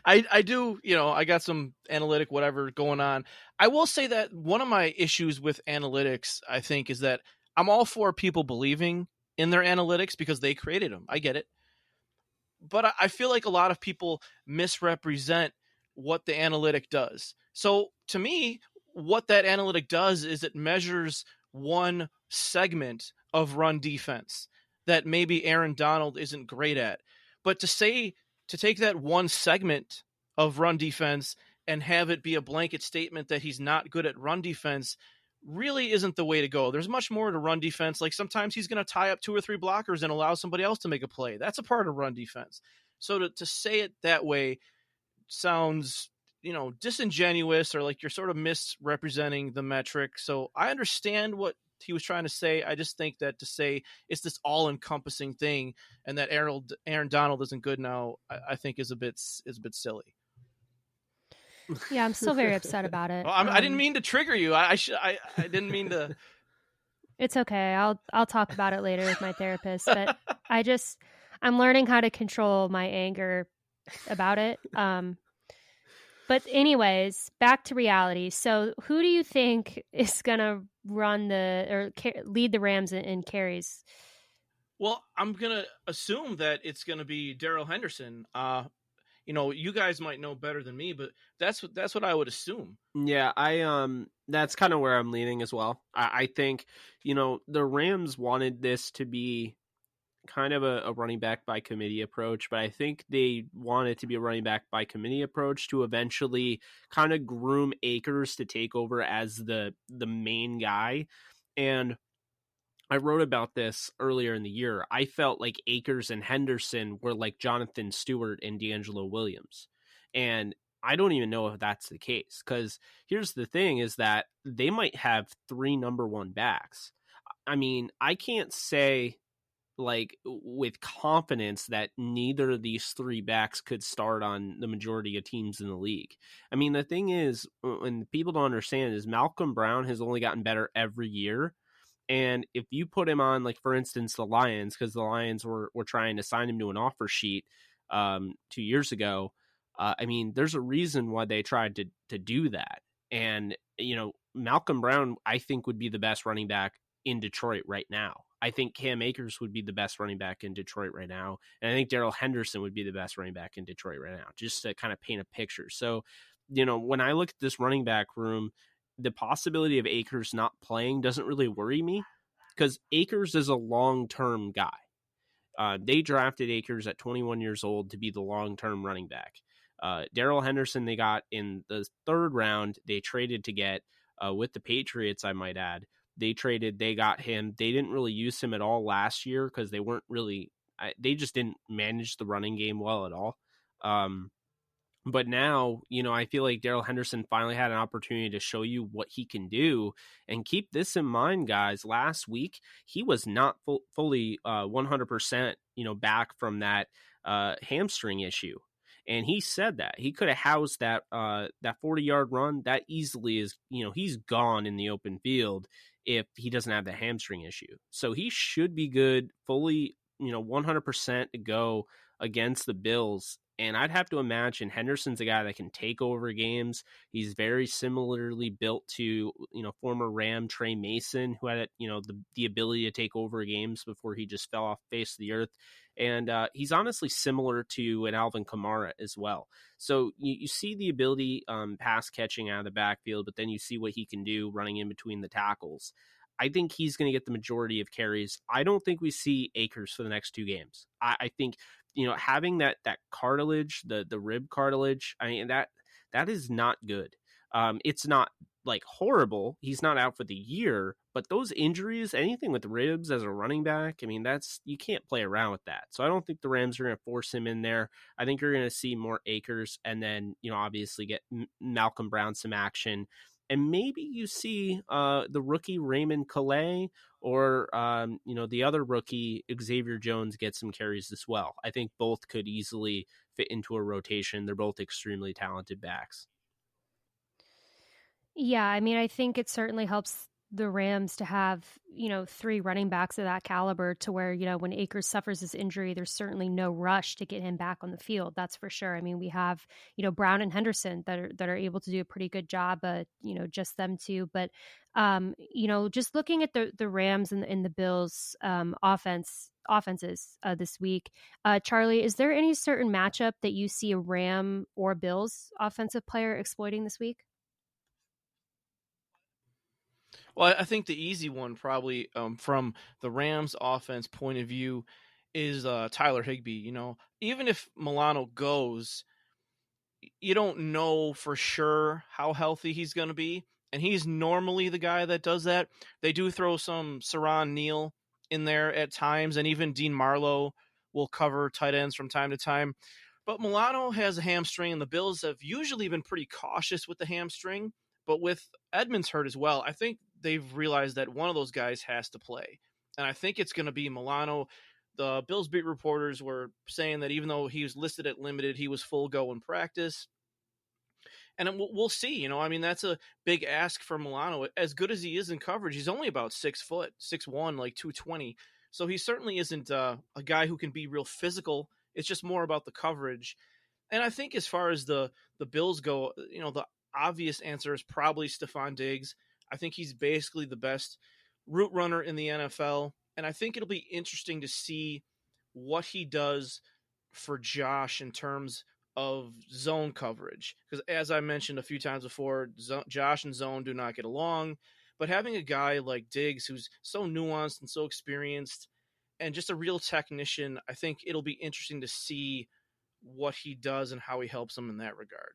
[SPEAKER 5] I do, I got some analytic whatever going on. I will say that one of my issues with analytics, I think, is that I'm all for people believing in their analytics because they created them. I get it. But I feel like a lot of people misrepresent what the analytic does. So to me, what that analytic does is it measures one segment of run defense that maybe Aaron Donald isn't great at. But to take that one segment of run defense and have it be a blanket statement that he's not good at run defense really isn't the way to go. There's much more to run defense. Like sometimes he's going to tie up 2 or 3 blockers and allow somebody else to make a play. That's a part of run defense. So to say it that way sounds, disingenuous, or like you're sort of misrepresenting the metric. So I understand what he was trying to say. I just think that to say it's this all-encompassing thing and that Aaron Donald isn't good now, I think is a bit silly.
[SPEAKER 6] Yeah, I'm still very upset about it.
[SPEAKER 5] Well, I didn't mean to trigger you. I didn't mean to.
[SPEAKER 6] It's okay. I'll talk about it later with my therapist. But I'm learning how to control my anger about it. But anyways, back to reality. So who do you think is going to lead the Rams in carries?
[SPEAKER 5] Well, I'm going to assume that it's going to be Darrell Henderson. You guys might know better than me, but that's what I would assume.
[SPEAKER 1] Yeah, that's kind of where I'm leaning as well. I think, the Rams wanted this to be kind of a running back by committee approach, but I think they want it to be a running back by committee approach to eventually kind of groom Akers to take over as the main guy. And I wrote about this earlier in the year. I felt like Akers and Henderson were like Jonathan Stewart and D'Angelo Williams. And I don't even know if that's the case, because here's the thing is that they might have 3 number 1 backs. I mean, I can't say like with confidence that neither of these 3 backs could start on the majority of teams in the league. I mean, the thing is, and people don't understand, is Malcolm Brown has only gotten better every year. And if you put him on, like, for instance, the Lions, because the Lions were trying to sign him to an offer sheet 2 years ago, I mean, there's a reason why they tried to do that. And, Malcolm Brown, I think, would be the best running back in Detroit right now. I think Cam Akers would be the best running back in Detroit right now. And I think Darrell Henderson would be the best running back in Detroit right now, just to kind of paint a picture. So, when I look at this running back room, the possibility of Akers not playing doesn't really worry me, because Akers is a long-term guy. They drafted Akers at 21 years old to be the long-term running back. Darrell Henderson they got in the 3rd round. They traded to get with the Patriots, I might add. They got him. They didn't really use him at all last year because they just didn't manage the running game well at all. But now, I feel like Darrell Henderson finally had an opportunity to show you what he can do. And keep this in mind, guys. Last week, he was not fully 100%, back from that hamstring issue. And he said that he could have housed that 40-yard run that easily is, he's gone in the open field if he doesn't have the hamstring issue. So he should be good, fully, 100% to go against the Bills. And I'd have to imagine Henderson's a guy that can take over games. He's very similarly built to, former Ram Trey Mason, who had, the ability to take over games before he just fell off the face of the earth. And he's honestly similar to an Alvin Kamara as well. So you see the ability pass catching out of the backfield, but then you see what he can do running in between the tackles. I think he's going to get the majority of carries. I don't think we see Akers for the next 2 games. I think, having that cartilage, the rib cartilage, I mean, that is not good. It's not like horrible. He's not out for the year, but those injuries, anything with ribs as a running back, I mean, you can't play around with that. So I don't think the Rams are going to force him in there. I think you're going to see more Akers and then, obviously get Malcolm Brown some action. And maybe you see the rookie Raymond Calais or, the other rookie Xavier Jones get some carries as well. I think both could easily fit into a rotation. They're both extremely talented backs.
[SPEAKER 6] Yeah, I mean, I think it certainly helps the Rams to have, 3 running backs of that caliber to where, when Akers suffers this injury, there's certainly no rush to get him back on the field. That's for sure. I mean, we have, Brown and Henderson that are able to do a pretty good job, just them two. But, just looking at the Rams and the Bills offenses this week, Charlie, is there any certain matchup that you see a Ram or Bills offensive player exploiting this week?
[SPEAKER 5] Well, I think the easy one probably from the Rams offense point of view is Tyler Higbee. Even if Milano goes, you don't know for sure how healthy he's going to be. And he's normally the guy that does that. They do throw some Saron Neal in there at times, and even Dean Marlowe will cover tight ends from time to time. But Milano has a hamstring, and the Bills have usually been pretty cautious with the hamstring. But with Edmonds hurt as well, I think they've realized that one of those guys has to play. And I think it's going to be Milano. The Bills beat reporters were saying that even though he was listed at limited, he was full go in practice. And we'll see. I mean, that's a big ask for Milano. As good as he is in coverage, he's only about 6 foot, 6'1", like 220. So he certainly isn't a guy who can be real physical. It's just more about the coverage. And I think as far as the Bills go, the obvious answer is probably Stephon Diggs. I think he's basically the best route runner in the NFL. And I think it'll be interesting to see what he does for Josh in terms of zone coverage. Because as I mentioned a few times before, Josh and zone do not get along. But having a guy like Diggs who's so nuanced and so experienced and just a real technician, I think it'll be interesting to see what he does and how he helps them in that regard.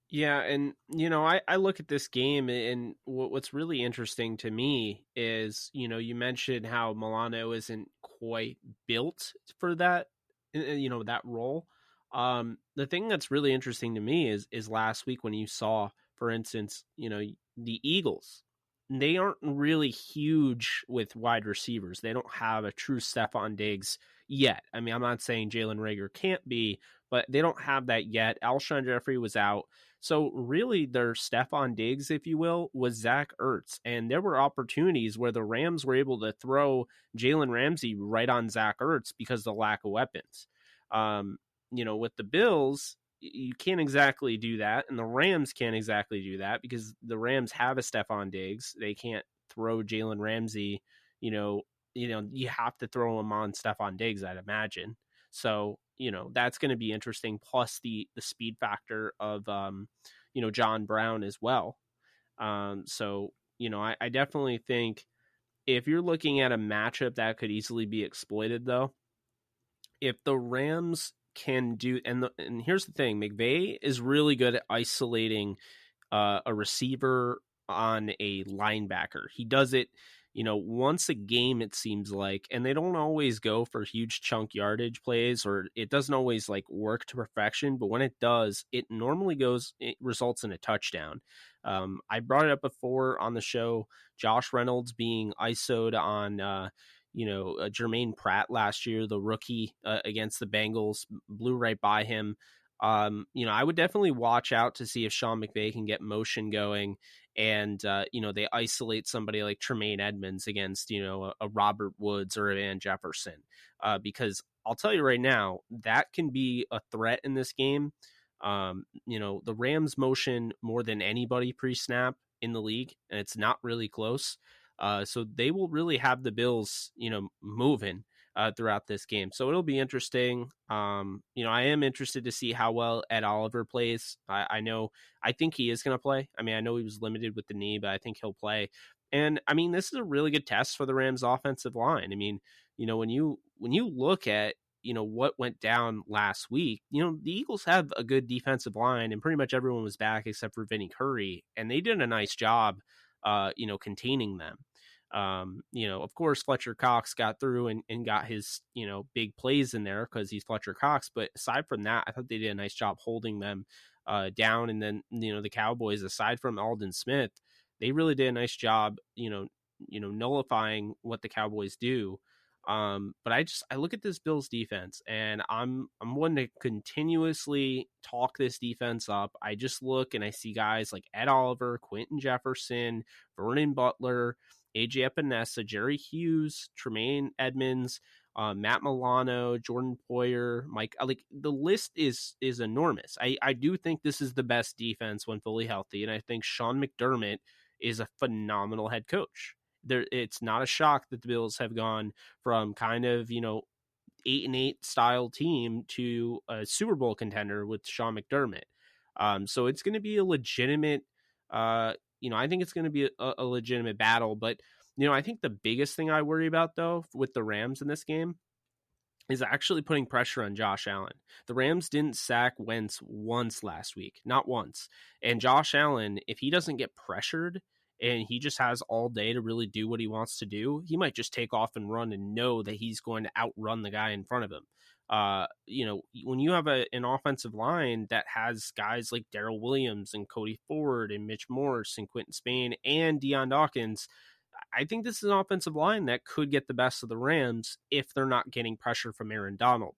[SPEAKER 1] Yeah, and I look at this game, and what's really interesting to me is, you mentioned how Milano isn't quite built for that, that role. The thing that's really interesting to me is last week when you saw, for instance, the Eagles. They aren't really huge with wide receivers. They don't have a true Stephon Diggs yet. I mean, I'm not saying Jalen Reagor can't be, but they don't have that yet. Alshon Jeffrey was out. So really their Stephon Diggs, if you will, was Zach Ertz. And there were opportunities where the Rams were able to throw Jalen Ramsey right on Zach Ertz because of the lack of weapons. With the Bills, you can't exactly do that. And the Rams can't exactly do that because the Rams have a Stephon Diggs. They can't throw Jalen Ramsey, you have to throw him on Stephon Diggs, I'd imagine. So, that's going to be interesting. Plus the speed factor of, John Brown as well. I definitely think if you're looking at a matchup that could easily be exploited, though, if the Rams can do, and here's the thing, McVay is really good at isolating a receiver on a linebacker. He does it, once a game, it seems like, and they don't always go for huge chunk yardage plays, or it doesn't always like work to perfection, but when it does, it normally it results in a touchdown. I brought it up before on the show, Josh Reynolds being ISO'd on, Jermaine Pratt last year, the rookie against the Bengals, blew right by him. I would definitely watch out to see if Sean McVay can get motion going and, they isolate somebody like Tremaine Edmonds against, a Robert Woods or a Van Jefferson, because I'll tell you right now, that can be a threat in this game. The Rams motion more than anybody pre-snap in the league, and it's not really close. So they will really have the Bills, moving throughout this game. So it'll be interesting. I am interested to see how well Ed Oliver plays. I think he is going to play. I mean, I know he was limited with the knee, but I think he'll play. And I mean, this is a really good test for the Rams offensive line. I mean, when you look at, what went down last week, the Eagles have a good defensive line and pretty much everyone was back except for Vinny Curry. And they did a nice job, containing them. Of course, Fletcher Cox got through and got his, big plays in there because he's Fletcher Cox. But aside from that, I thought they did a nice job holding them down. And then, the Cowboys, aside from Aldon Smith, they really did a nice job, nullifying what the Cowboys do. But I look at this Bills defense and I'm one to continuously talk this defense up. I just look and I see guys like Ed Oliver, Quentin Jefferson, Vernon Butler, AJ Epinesa, Jerry Hughes, Tremaine Edmonds, Matt Milano, Jordan Poyer, Mike. Like the list is enormous. I do think this is the best defense when fully healthy, and I think Sean McDermott is a phenomenal head coach. It's not a shock that the Bills have gone from kind of 8-8 style team to a Super Bowl contender with Sean McDermott. So it's going to be a legitimate. I think it's going to be a legitimate battle. But I think the biggest thing I worry about though with the Rams in this game is actually putting pressure on Josh Allen. The Rams didn't sack Wentz once last week, not once. And Josh Allen, if he doesn't get pressured and he just has all day to really do what he wants to do, he might just take off and run and know that he's going to outrun the guy in front of him. When you have an offensive line that has guys like Darrell Williams and Cody Ford and Mitch Morse and Quentin Spain and Deion Dawkins, I think this is an offensive line that could get the best of the Rams if they're not getting pressure from Aaron Donald.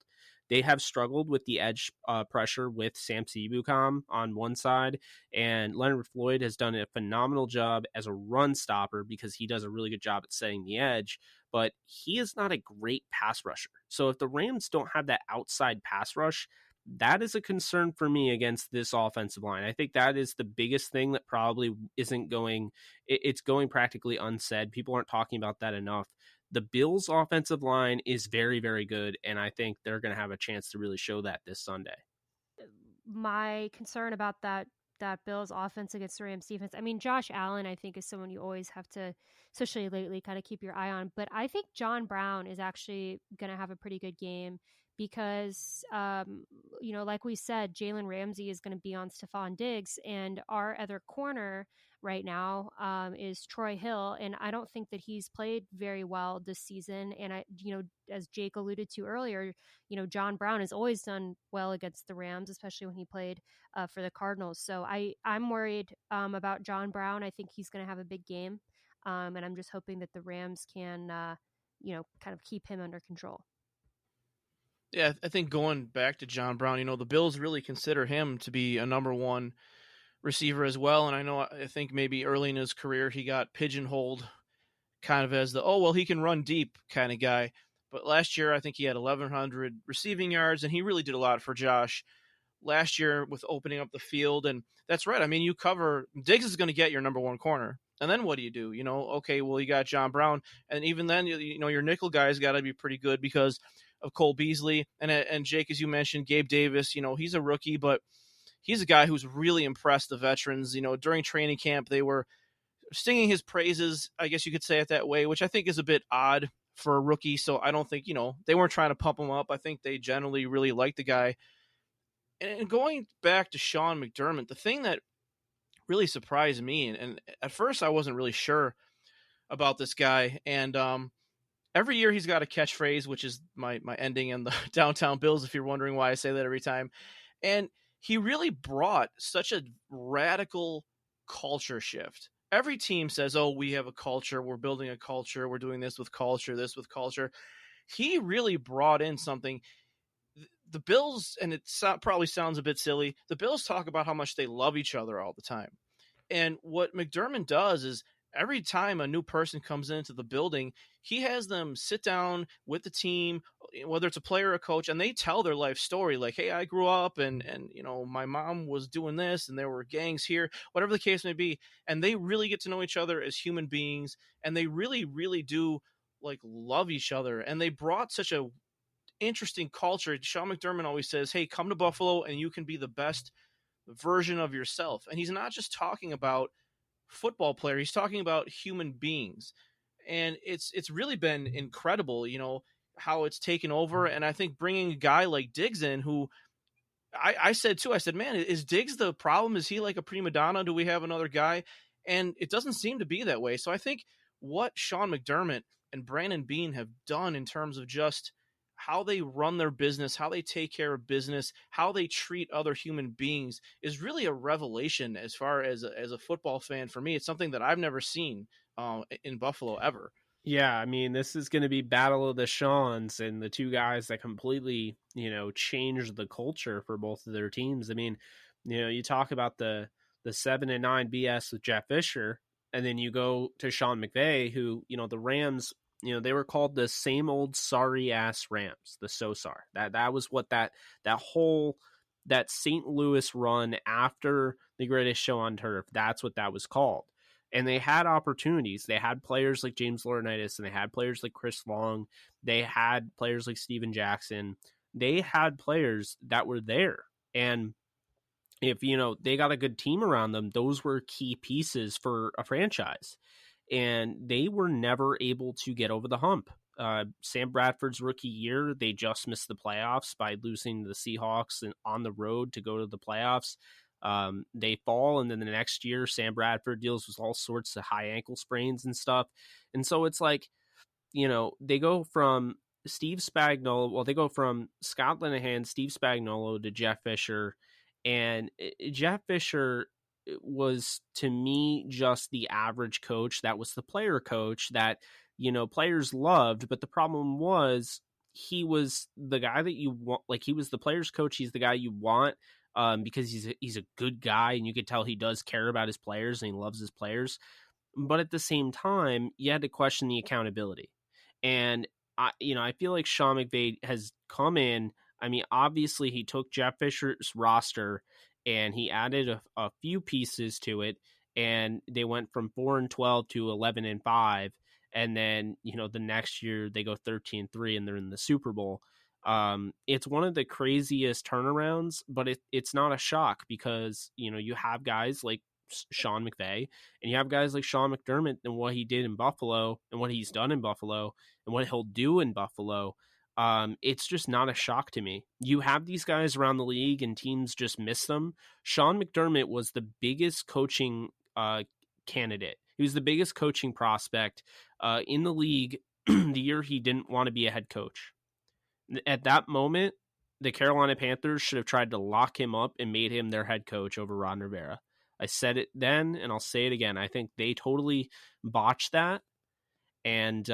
[SPEAKER 1] They have struggled with the edge pressure with Samson Ebukam on one side, and Leonard Floyd has done a phenomenal job as a run stopper because he does a really good job at setting the edge, but he is not a great pass rusher. So if the Rams don't have that outside pass rush, that is a concern for me against this offensive line. I think that is the biggest thing that probably isn't going, it's going practically unsaid. People aren't talking about that enough. The Bills' offensive line is very, very good, and I think they're going to have a chance to really show that this Sunday.
[SPEAKER 6] My concern about that Bills offense against the Rams defense, I mean, Josh Allen, I think, is someone you always have to, especially lately, kind of keep your eye on. But I think John Brown is actually going to have a pretty good game because, like we said, Jalen Ramsey is going to be on Stephon Diggs, and our other corner right now is Troy Hill, and I don't think that he's played very well this season. And as Jake alluded to earlier, John Brown has always done well against the Rams, especially when he played for the Cardinals. So I'm worried about John Brown. I think he's going to have a big game, and I'm just hoping that the Rams can, kind of keep him under control.
[SPEAKER 5] Yeah, I think going back to John Brown, the Bills really consider him to be a number one receiver as well. And I think maybe early in his career, he got pigeonholed kind of as he can run deep kind of guy. But last year, I think he had 1,100 receiving yards, and he really did a lot for Josh last year with opening up the field. And that's right. I mean, Diggs is going to get your number one corner. And then what do? You got John Brown. And even then, your nickel guy's got to be pretty good because of Cole Beasley. And Jake, as you mentioned, Gabe Davis, he's a rookie, but he's a guy who's really impressed the veterans. During training camp, they were singing his praises, I guess you could say it that way, which I think is a bit odd for a rookie. So I don't think, they weren't trying to pump him up. I think they generally really liked the guy. And going back to Sean McDermott, the thing that really surprised me, and at first I wasn't really sure about this guy, and every year he's got a catchphrase, which is my ending in the Downtown Bills, if you're wondering why I say that every time. And he really brought such a radical culture shift. Every team says, oh, we have a culture, we're building a culture, we're doing this with culture, this with culture. He really brought in something. The Bills, and it probably sounds a bit silly, the Bills talk about how much they love each other all the time. And what McDermott does is every time a new person comes into the building, he has them sit down with the team, whether it's a player or a coach, and they tell their life story. Like, hey, I grew up and my mom was doing this and there were gangs here, whatever the case may be. And they really get to know each other as human beings. And they really, really do like love each other. And they brought such a interesting culture. Sean McDermott always says, hey, come to Buffalo and you can be the best version of yourself. And he's not just talking about football player, he's talking about human beings. And it's really been incredible, how it's taken over. And I think bringing a guy like Diggs in, who I said, man, is Diggs the problem? Is he like a prima donna? Do we have another guy? And it doesn't seem to be that way. So I think what Sean McDermott and Brandon Beane have done in terms of just how they run their business, how they take care of business, how they treat other human beings is really a revelation as far as a football fan. For me, it's something that I've never seen in Buffalo ever.
[SPEAKER 1] Yeah, I mean, this is going to be Battle of the Shawns, and the two guys that completely, changed the culture for both of their teams. I mean, you talk about the 7-9 BS with Jeff Fisher, and then you go to Sean McVay, who, the Rams, they were called the same old sorry ass Rams, the SOSAR. That was what that St. Louis run after the greatest show on turf, that's what that was called. And they had opportunities. They had players like James Laurinaitis, and they had players like Chris Long. They had players like Steven Jackson. They had players that were there. And if, they got a good team around them, those were key pieces for a franchise. And they were never able to get over the hump. Sam Bradford's rookie year, they just missed the playoffs by losing to the Seahawks and on the road to go to the playoffs. They fall, and then the next year Sam Bradford deals with all sorts of high ankle sprains and stuff. And so it's like, they go from Scott Linehan, Steve Spagnuolo to Jeff Fisher. And Jeff Fisher was, to me, just the average coach. That was the player coach that, players loved. But the problem was he was the guy that you want. Like, he was the players coach. He's the guy you want. Because he's a good guy, and you could tell he does care about his players and he loves his players. But at the same time, you had to question the accountability. And I feel like Sean McVay has come in. I mean, obviously he took Jeff Fisher's roster and he added a few pieces to it, and they went from 4-12 to 11-5. And then, the next year they go 13-3 and they're in the Super Bowl. It's one of the craziest turnarounds, but it's not a shock because, you have guys like Sean McVay and you have guys like Sean McDermott and what he did in Buffalo and what he's done in Buffalo and what he'll do in Buffalo. It's just not a shock to me. You have these guys around the league and teams just miss them. Sean McDermott was the biggest coaching candidate. He was the biggest coaching prospect in the league the year he didn't want to be a head coach. At that moment, the Carolina Panthers should have tried to lock him up and made him their head coach over Ron Rivera. I said it then, and I'll say it again. I think they totally botched that. And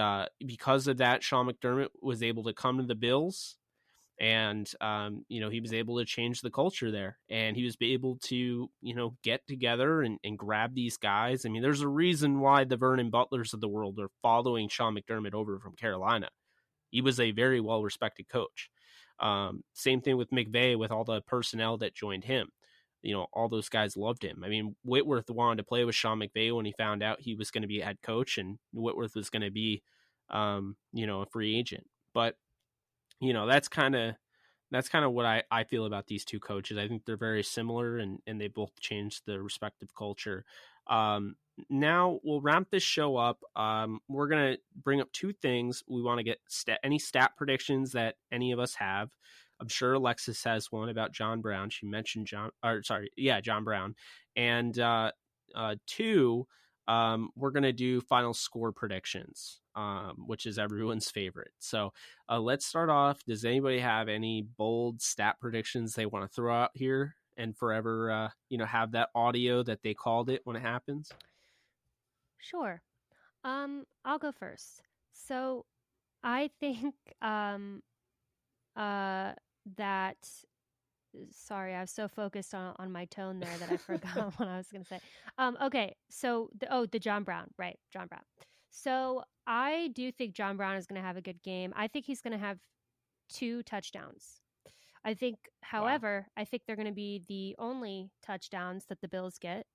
[SPEAKER 1] because of that, Sean McDermott was able to come to the Bills, and, he was able to change the culture there. And he was able to, get together and grab these guys. I mean, there's a reason why the Vernon Butlers of the world are following Sean McDermott over from Carolina. He was a very well-respected coach. Same thing with McVay, with all the personnel that joined him. All those guys loved him. I mean, Whitworth wanted to play with Sean McVay when he found out he was going to be a head coach, and Whitworth was going to be, a free agent. But, that's kind of that's kind of what I feel about these two coaches. I think they're very similar, and they both changed the respective culture. Now we'll ramp this show up. We're going to bring up two things. We want to get any stat predictions that any of us have. I'm sure Alexis has one about John Brown. She mentioned John Brown. And two, we're going to do final score predictions, which is everyone's favorite. So let's start off. Does anybody have any bold stat predictions they want to throw out here and forever, have that audio that they called it when it happens?
[SPEAKER 6] Sure. I'll go first. So I think that sorry, I was so focused on my tone there that I forgot what I was going to say. Okay, so the John Brown, right? John Brown. So I do think John Brown is going to have a good game. I think he's going to have 2 touchdowns. I think, however, I think they're going to be the only touchdowns that the Bills get,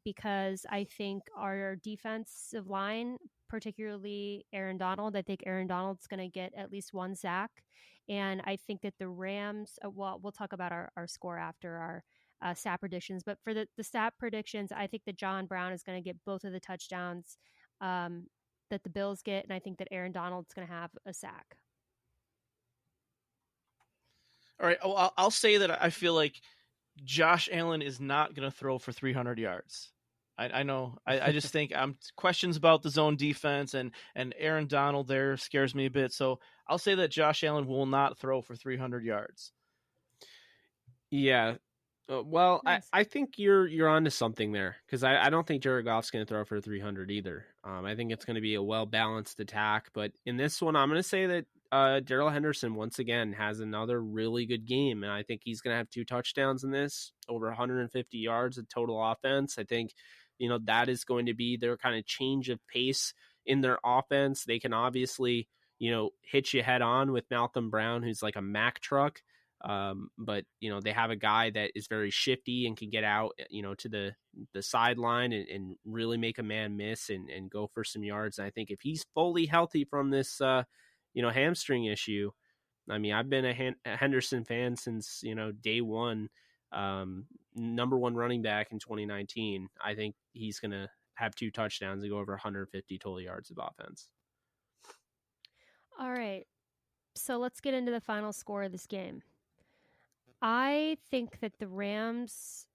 [SPEAKER 6] because I think our defensive line, particularly Aaron Donald, I think Aaron Donald's going to get at least 1 sack. And I think that the Rams, we'll talk about our score after our stat predictions. But for the stat predictions, I think that John Brown is going to get both of the touchdowns that the Bills get. And I think that Aaron Donald's going to have a sack.
[SPEAKER 5] All right. Well, I'll say that I feel like Josh Allen is not going to throw for 300 yards. I know. I just think questions about the zone defense and Aaron Donald there scares me a bit. So I'll say that Josh Allen will not throw for 300 yards.
[SPEAKER 1] Yeah. Well, nice. I think you're onto something there, because I don't think Jared Goff's going to throw for 300 either. I think it's going to be a well-balanced attack. But in this one, I'm going to say that Darrell Henderson, once again, has another really good game. And I think he's going to have 2 touchdowns in this, over 150 yards of total offense. I think, that is going to be their kind of change of pace in their offense. They can obviously, hit you head on with Malcolm Brown, who's like a Mack truck. But they have a guy that is very shifty and can get out, to the sideline and really make a man miss and go for some yards. And I think if he's fully healthy from this, hamstring issue, I mean, I've been a Henderson fan since, day one, number 1 running back in 2019. I think he's going to have 2 touchdowns and go over 150 total yards of offense.
[SPEAKER 6] All right. So let's get into the final score of this game. I think that the Rams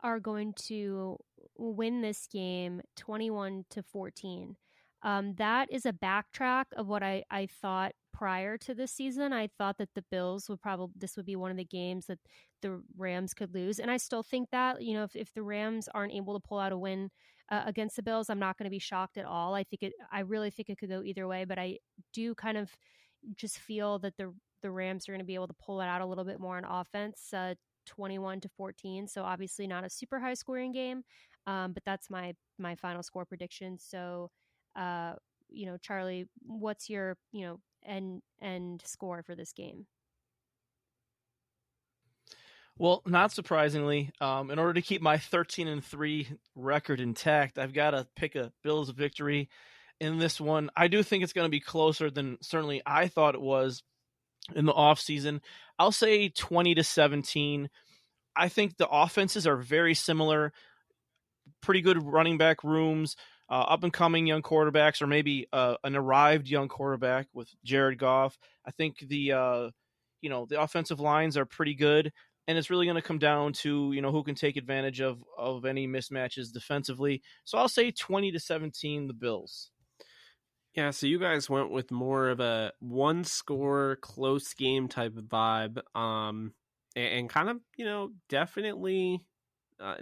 [SPEAKER 6] are going to win this game 21-14. That is a backtrack of what I thought prior to this season. I thought that the Bills this would be one of the games that the Rams could lose. And I still think that, if the Rams aren't able to pull out a win against the Bills, I'm not going to be shocked at all. I really think it could go either way, but I do kind of just feel that the Rams are going to be able to pull it out a little bit more on offense, 21-14. So obviously not a super high scoring game, but that's my final score prediction. So, Charlie, what's your, end score for this game?
[SPEAKER 5] Well, not surprisingly, in order to keep my 13-3 record intact, I've got to pick a Bills victory in this one. I do think it's going to be closer than certainly I thought it was in the offseason. I'll say 20-17. I think the offenses are very similar. Pretty good running back rooms, up and coming young quarterbacks, or maybe an arrived young quarterback with Jared Goff. I think the offensive lines are pretty good, and it's really going to come down to who can take advantage of any mismatches defensively. So I'll say 20-17 the Bills.
[SPEAKER 1] Yeah, so you guys went with more of a 1-score close game type of vibe, and kind of definitely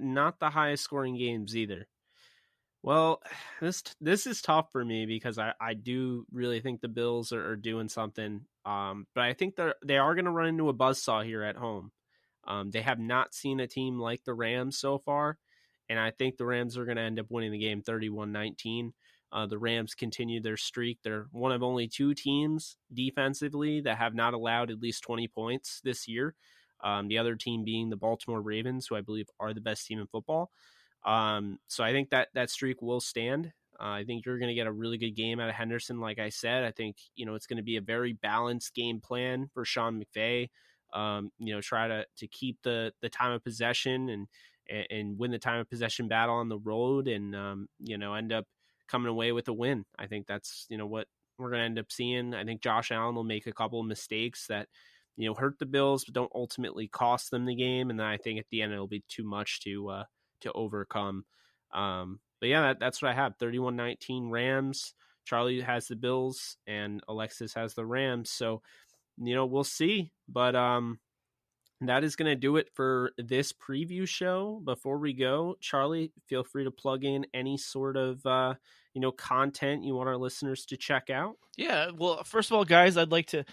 [SPEAKER 1] not the highest scoring games either. Well, this is tough for me, because I do really think the Bills are doing something, but I think they are going to run into a buzzsaw here at home. They have not seen a team like the Rams so far, and I think the Rams are going to end up winning the game 31-19. The Rams continue their streak. They're one of only 2 teams defensively that have not allowed at least 20 points this year. The other team being the Baltimore Ravens, who I believe are the best team in football. So I think that streak will stand. I think you're going to get a really good game out of Henderson. Like I said, I think, it's going to be a very balanced game plan for Sean McVay. try to keep the time of possession and win the time of possession battle on the road and, end up coming away with a win. I think that's, what we're going to end up seeing. I think Josh Allen will make a couple of mistakes that, hurt the Bills, but don't ultimately cost them the game. And then I think at the end, it'll be too much to overcome. But yeah, that's what I have. 31-19 Rams. Charlie has the Bills and Alexis has the Rams. So, we'll see. But that is going to do it for this preview show. Before we go, Charlie, feel free to plug in any sort of, content you want our listeners to check out.
[SPEAKER 5] Yeah, well, first of all, guys, I'd like to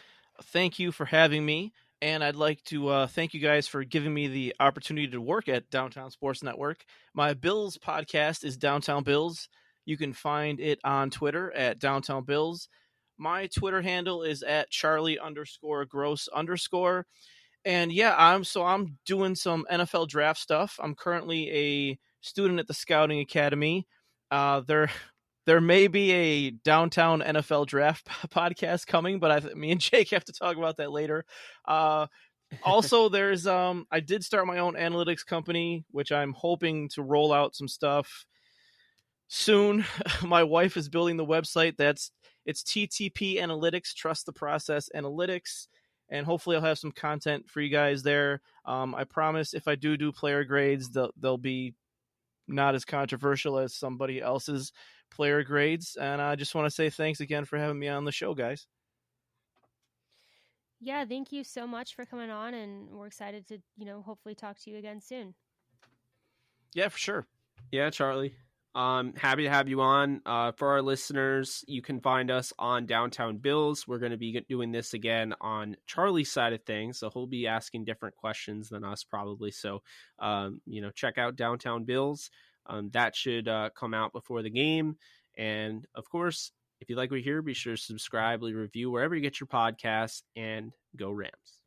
[SPEAKER 5] thank you for having me. And I'd like to thank you guys for giving me the opportunity to work at Downtown Sports Network. My Bills podcast is Downtown Bills. You can find it on Twitter at Downtown Bills. My Twitter handle is at Charlie_Gross_. And yeah, I'm doing some NFL draft stuff. I'm currently a student at the Scouting Academy. There may be a Downtown NFL Draft podcast coming, but me and Jake have to talk about that later. Also, there's I did start my own analytics company, which I'm hoping to roll out some stuff soon. My wife is building the website. It's TTP Analytics, Trust the Process Analytics, and hopefully I'll have some content for you guys there. I promise if I do player grades, they'll be not as controversial as somebody else's player grades. And I just want to say thanks again for having me on the show, guys.
[SPEAKER 6] Yeah, thank you so much for coming on, and we're excited to, hopefully talk to you again soon.
[SPEAKER 5] Yeah, for sure.
[SPEAKER 1] Yeah, Charlie. Happy to have you on. For our listeners, you can find us on Downtown Bills. We're going to be doing this again on Charlie's side of things, so he'll be asking different questions than us probably. So, check out Downtown Bills. That should come out before the game. And of course, if you like what you hear, be sure to subscribe, leave a review wherever you get your podcasts, and go Rams.